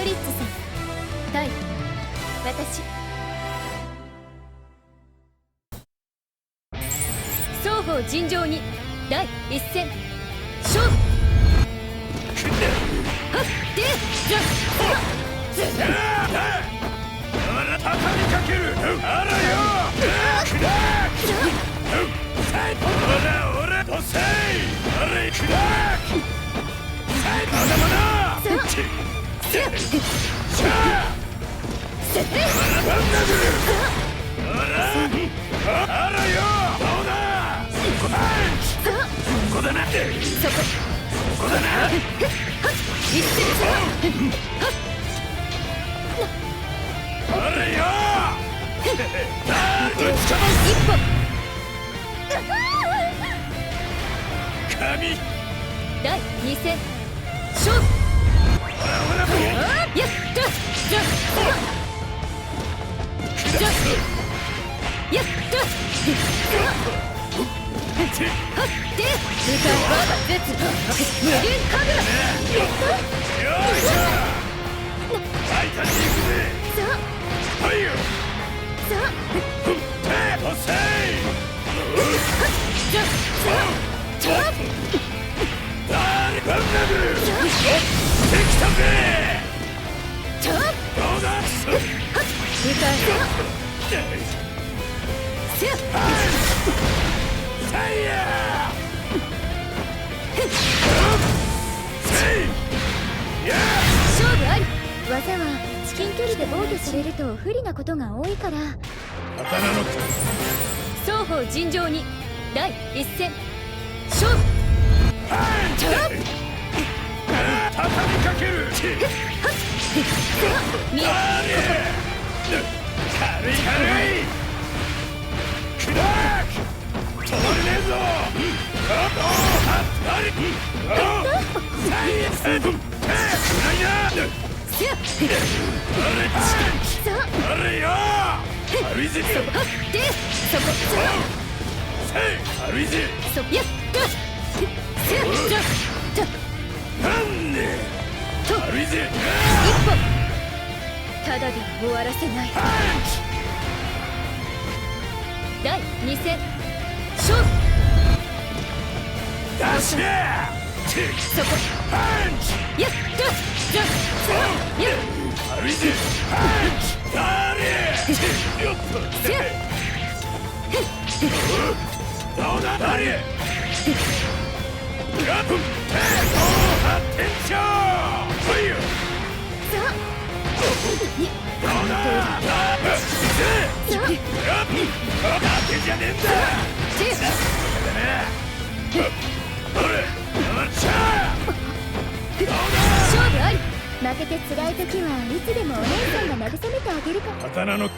リッツさん対私。双方尋常に第一戦勝負。はっでじゃ畳みかける。あらよ。オラとせい。あれクラック。まだまだ。シャー。バンダグル。あらよ。どうだ。パンチ。ここだな。ここだな。一戦あれよ。ぶちかま一歩。神。第二戦勝負。やったじゃじゃやったはっでルカバーバ絶無限カグラ。よいしょ。ファイターに行くぜ。さはいよ。さおせい。じゃじゃバンダグル。できたぜ。ちょっどうだ。ルカせやサイヤ勝負あり。技は至近距離で防御されると不利なことが多いから。刀の双方尋常に第一戦勝負。パンチ。畳みかける。み軽い軽い。クラック。止まれねえぞ。せやさあれよ。軽いぜ。そこはっでそこ軽いぜ。そやったせやじゃじゃなんでと軽いぜ。一歩ただでは終わらせない。パン第二戦勝負。チ。出しや。そこパンチ。やったじゃや軽いぜ。パンチ。だれ。よっと。せやどうだだれ。やっと。発展長。はいよ。さどうだ。さだけじゃねえんだ。せや勝負あり。負けて辛い時はいつでもお姉さんが慰めてあげるから。刀の